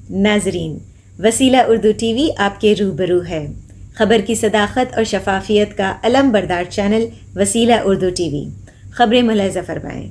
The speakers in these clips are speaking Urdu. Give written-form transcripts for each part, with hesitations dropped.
ناظرین، وسیلہ اردو ٹی وی آپ کے روبرو ہے۔ خبر کی صداقت اور شفافیت کا علم بردار چینل وسیلہ اردو ٹی وی۔ خبریں ملاحظہ فرمائیں۔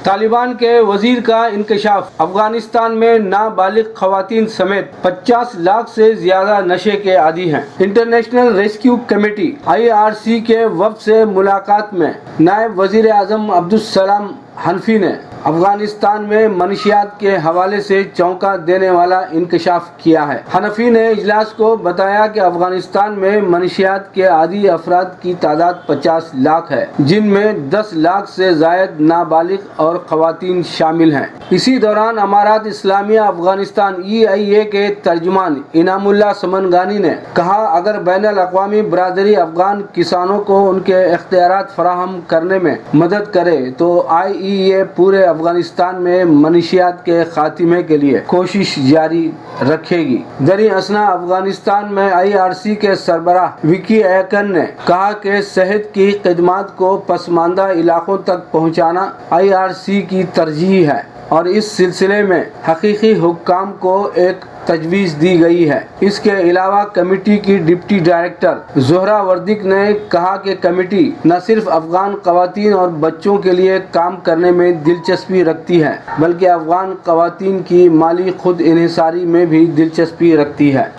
طالبان کے وزیر کا انکشاف، افغانستان میں نابالغ خواتین سمیت 50 لاکھ سے زیادہ نشے کے عادی ہیں۔ انٹرنیشنل ریسکیو کمیٹی IRC کے وفد سے ملاقات میں نائب وزیر اعظم عبدالسلام حنفی نے افغانستان میں منشیات کے حوالے سے چونکا دینے والا انکشاف کیا ہے۔ حنفی نے اجلاس کو بتایا کہ افغانستان میں منشیات کے عادی افراد کی تعداد 50 لاکھ ہے، جن میں 10 لاکھ سے زائد نابالغ اور خواتین شامل ہیں۔ اسی دوران امارات اسلامیہ افغانستان EIA کے ترجمان انعام اللہ سمنگانی نے کہا، اگر بین الاقوامی برادری افغان کسانوں کو ان کے اختیارات فراہم کرنے میں مدد کرے تو IEA پورے افغانستان میں منشیات کے خاتمے کے لیے کوشش جاری رکھے گی۔ دریں اثنا افغانستان میں IRC کے سربراہ وکی ایکن نے کہا کہ صحت کی خدمات کو پسماندہ علاقوں تک پہنچانا IRC کی ترجیح ہے اور اس سلسلے میں حقیقی حکام کو ایک تجویز دی گئی ہے۔ اس کے علاوہ کمیٹی کی ڈپٹی ڈائریکٹر زہرا وردک نے کہا کہ کمیٹی نہ صرف افغان خواتین اور بچوں کے لیے کام کرنے میں دلچسپی رکھتی ہے بلکہ افغان خواتین کی مالی خود انحصاری میں بھی دلچسپی رکھتی ہے۔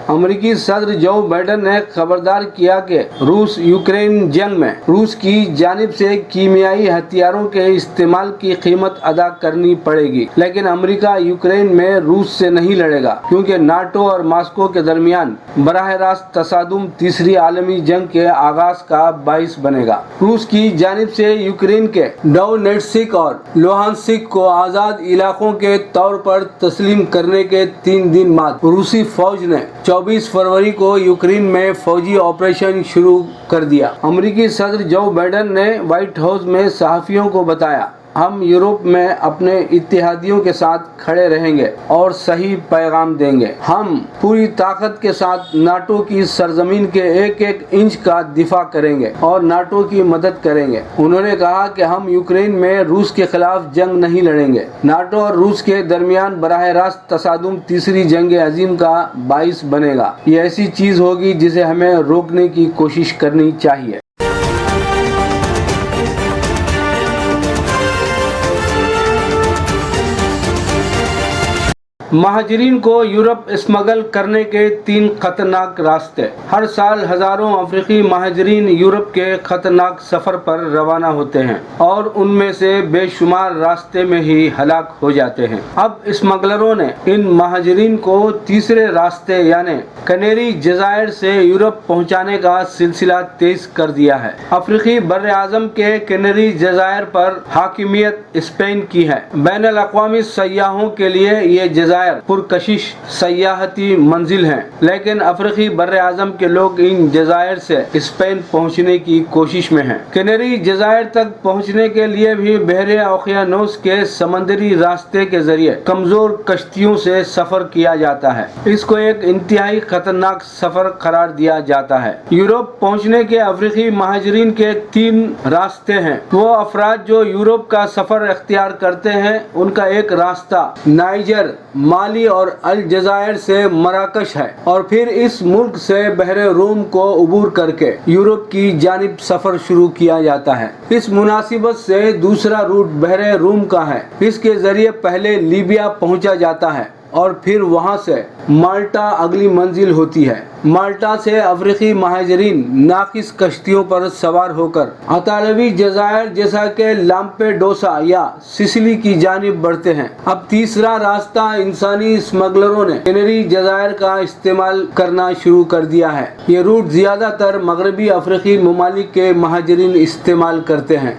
امریکی صدر جو بائیڈن نے خبردار کیا کہ روس یوکرین جنگ میں روس کی جانب سے کیمیائی ہتھیاروں کے استعمال کی قیمت ادا کرنی پڑے گی، لیکن امریکہ یوکرین میں روس سے نہیں لڑے گا کیونکہ ناٹو اور ماسکو کے درمیان براہ راست تصادم تیسری عالمی جنگ کے آغاز کا باعث بنے گا۔ روس کی جانب سے یوکرین کے ڈونیٹسک اور لوہانسک کو آزاد علاقوں کے طور پر تسلیم کرنے کے 3 دن بعد روسی فوج نے 24 فروری کو یوکرین میں فوجی آپریشن شروع کر دیا۔ امریکی صدر جو بائیڈن نے وائٹ ہاؤس میں صحافیوں کو بتایا، ہم یورپ میں اپنے اتحادیوں کے ساتھ کھڑے رہیں گے اور صحیح پیغام دیں گے۔ ہم پوری طاقت کے ساتھ ناٹو کی سرزمین کے ایک ایک انچ کا دفاع کریں گے اور ناٹو کی مدد کریں گے۔ انہوں نے کہا کہ ہم یوکرین میں روس کے خلاف جنگ نہیں لڑیں گے۔ ناٹو اور روس کے درمیان براہ راست تصادم تیسری جنگ عظیم کا باعث بنے گا۔ یہ ایسی چیز ہوگی جسے ہمیں روکنے کی کوشش کرنی چاہیے۔ مہاجرین کو یورپ اسمگل کرنے کے 3 خطرناک راستے۔ ہر سال ہزاروں افریقی مہاجرین یورپ کے خطرناک سفر پر روانہ ہوتے ہیں اور ان میں سے بے شمار راستے میں ہی ہلاک ہو جاتے ہیں۔ اب اسمگلروں نے ان مہاجرین کو تیسرے راستے یعنی کنیری جزائر سے یورپ پہنچانے کا سلسلہ تیز کر دیا ہے۔ افریقی بر اعظم کے کنیری جزائر پر حاکمیت اسپین کی ہے۔ بین الاقوامی سیاحوں کے لیے یہ جزائر پرکشش سیاحتی منزل ہیں، لیکن افریقی بر اعظم کے لوگ ان جزائر سے اسپین پہنچنے کی کوشش میں ہیں۔ کنیری جزائر تک پہنچنے کے لیے بھی بحر اوقیانوس کے سمندری راستے کے ذریعے کمزور کشتیوں سے سفر کیا جاتا ہے۔ اس کو ایک انتہائی خطرناک سفر قرار دیا جاتا ہے۔ یورپ پہنچنے کے افریقی مہاجرین کے 3 راستے ہیں۔ وہ افراد جو یورپ کا سفر اختیار کرتے ہیں ان کا ایک راستہ نائجر، مالی اور الجزائر سے مراکش ہے اور پھر اس ملک سے بحر روم کو عبور کر کے یورپ کی جانب سفر شروع کیا جاتا ہے۔ اس مناسبت سے دوسرا روٹ بحر روم کا ہے۔ اس کے ذریعے پہلے لیبیا پہنچا جاتا ہے اور پھر وہاں سے مالٹا اگلی منزل ہوتی ہے۔ مالٹا سے افریقی مہاجرین ناقص کشتیوں پر سوار ہو کر اطالوی جزائر جیسا کہ لامپیڈوسا یا سسلی کی جانب بڑھتے ہیں۔ اب تیسرا راستہ انسانی اسمگلروں نے کنیری جزائر کا استعمال کرنا شروع کر دیا ہے۔ یہ روٹ زیادہ تر مغربی افریقی ممالک کے مہاجرین استعمال کرتے ہیں۔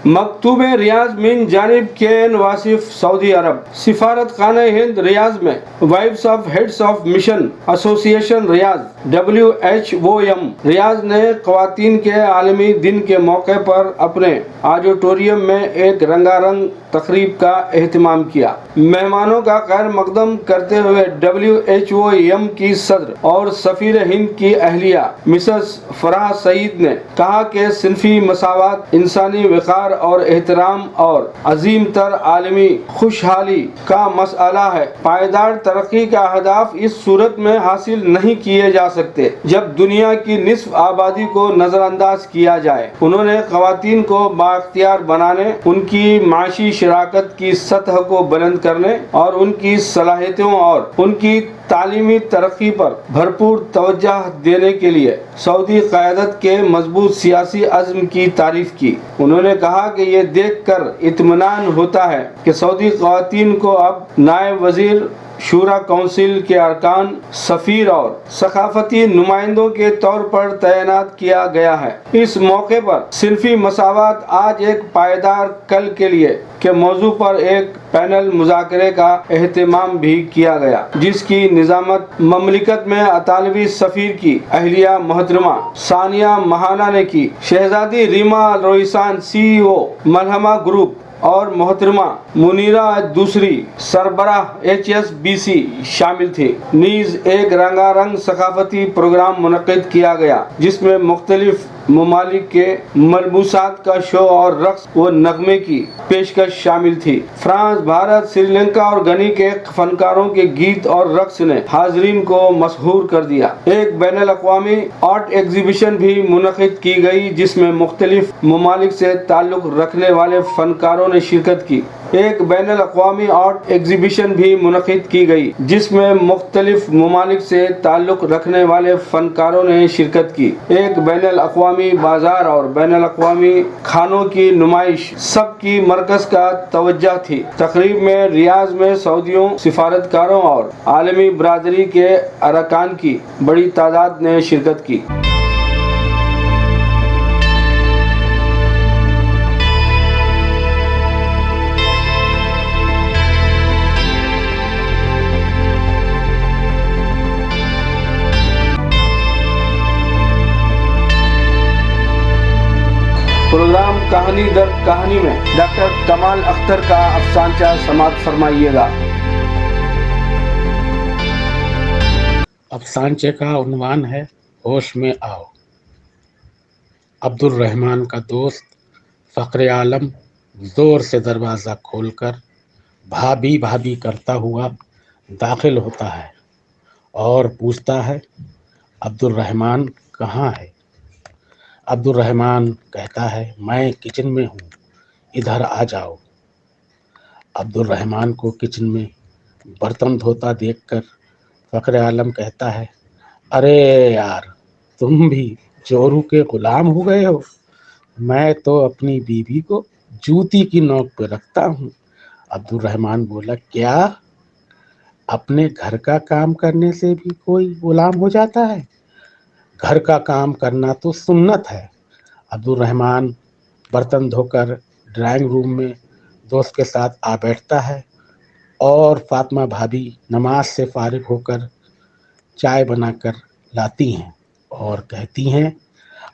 مکتوب ریاض من جانب کے این واصف سعودی عرب سفارت خانہ ہند ریاض میں wives of heads of mission ایسوسی ایشن ریاض WHOM ریاض نے خواتین کے عالمی دن کے موقع پر اپنے آڈیٹوریم میں ایک رنگا رنگ تقریب کا اہتمام کیا۔ مہمانوں کا خیر مقدم کرتے ہوئے WHOM کی صدر اور سفیر ہند کی اہلیہ مسز فرح سعید نے کہا کہ صنفی مساوات، انسانی وقار اور احترام اور عظیم تر عالمی خوشحالی کا مسئلہ ہے۔ پائیدار ترقی کا اہداف اس صورت میں حاصل نہیں کیے جا سکتے جب دنیا کی نصف آبادی کو نظر انداز کیا جائے۔ انہوں نے خواتین کو بااختیار بنانے، ان کی معاشی شراکت کی سطح کو بلند کرنے اور ان کی صلاحیتوں اور ان کی تعلیمی ترقی پر بھرپور توجہ دینے کے لیے سعودی قیادت کے مضبوط سیاسی عزم کی تعریف کی۔ انہوں نے کہا کہ یہ دیکھ کر اطمینان ہوتا ہے کہ سعودی خواتین کو اب نائب وزیر، شورا کونسل کے ارکان، سفیر اور ثقافتی نمائندوں کے طور پر تعینات کیا گیا ہے۔ اس موقع پر صنفی مساوات آج ایک پائیدار کل کے لیے کے موضوع پر ایک پینل مذاکرے کا اہتمام بھی کیا گیا، جس کی نظامت مملکت میں اطالوی سفیر کی اہلیہ محترمہ ثانیہ مہانہ نے کی۔ شہزادی ریما رویسان CEO ملحمہ گروپ اور محترمہ منیرہ دوسری سربراہ HSBC شامل تھی۔ نیز ایک رنگا رنگ ثقافتی پروگرام منعقد کیا گیا جس میں مختلف ممالک کے ملبوسات کا شو اور رقص و نغمے کی پیشکش شامل تھی۔ فرانس، بھارت، سری لنکا اور غنی کے فنکاروں کے گیت اور رقص نے حاضرین کو مسحور کر دیا۔ ایک بین الاقوامی آرٹ ایگزیبیشن بھی منعقد کی گئی جس میں مختلف ممالک سے تعلق رکھنے والے فنکاروں نے شرکت کی۔ ایک بین الاقوامی آرٹ ایگزیبیشن بھی منعقد کی گئی جس میں مختلف ممالک سے تعلق رکھنے والے فنکاروں نے شرکت کی۔ ایک بین الاقوامی بازار اور بین الاقوامی کھانوں کی نمائش سب کی مرکز کا توجہ تھی۔ تقریب میں ریاض میں سعودیوں، سفارتکاروں اور عالمی برادری کے ارکان کی بڑی تعداد نے شرکت کی۔ پروگرام کہانی در کہانی میں ڈاکٹر کمال اختر کا افسانچہ سماعت فرمائیے گا۔ افسانچے کا عنوان ہے ہوش میں آؤ۔ عبد الرحمن کا دوست فخر عالم زور سے دروازہ کھول کر بھابھی بھابھی کرتا ہوا داخل ہوتا ہے اور پوچھتا ہے، عبد الرحمن کہاں ہے؟ عبد الرحمن کہتا ہے، میں کچن میں ہوں، ادھر آ جاؤ۔ عبد الرحمن کو کچن میں برتن دھوتا دیکھ کر فخر عالم کہتا ہے، ارے یار، تم بھی چورو کے غلام ہو گئے ہو، میں تو اپنی بیوی کو جوتی کی نوک پہ رکھتا ہوں۔ عبد الرحمن بولا، کیا اپنے گھر کا کام کرنے سے بھی کوئی غلام ہو جاتا ہے؟ گھر کا کام کرنا تو سنت ہے۔ عبد الرحمن برتن دھو کر ڈرائنگ روم میں دوست کے ساتھ آ بیٹھتا ہے اور فاطمہ بھابھی نماز سے فارغ ہو کر چائے بنا کر لاتی ہیں اور کہتی ہیں،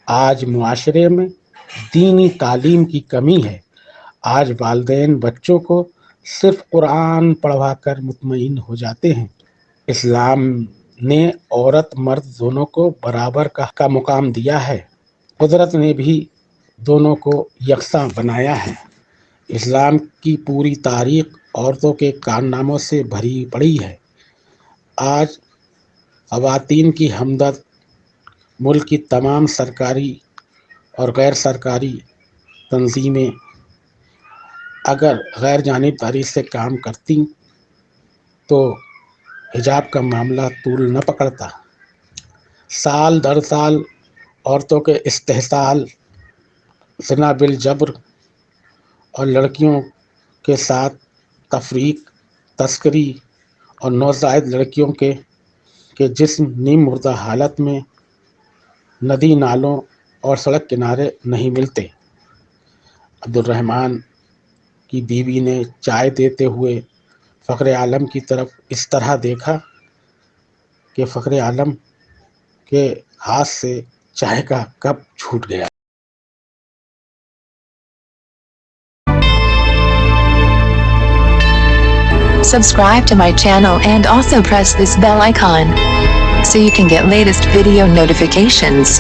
آج معاشرے میں دینی تعلیم کی کمی ہے۔ آج والدین بچوں کو صرف قرآن پڑھوا کر مطمئن ہو جاتے ہیں۔ اسلام نے عورت مرد دونوں کو برابر کا مقام دیا ہے۔ قدرت نے بھی دونوں کو یکساں بنایا ہے۔ اسلام کی پوری تاریخ عورتوں کے کارناموں سے بھری پڑی ہے۔ آج خواتین کی ہمدرد ملک کی تمام سرکاری اور غیر سرکاری تنظیمیں اگر غیر جانبداری سے کام کرتی تو حجاب کا معاملہ طول نہ پکڑتا۔ سال در سال عورتوں کے استحصال، زنا بالجبر اور لڑکیوں کے ساتھ تفریق، تسکری اور نوزائیدہ لڑکیوں کے جسم نیم مردہ حالت میں ندی نالوں اور سڑک کنارے نہیں ملتے۔ عبد الرحمن کی بیوی نے چائے دیتے ہوئے فخر عالم کی طرف اس طرح دیکھا کہ فخر عالم کے ہاتھ سے چائے کا کپ چھوٹ گیا. Subscribe to my channel and also press this bell icon so you can get latest video notifications.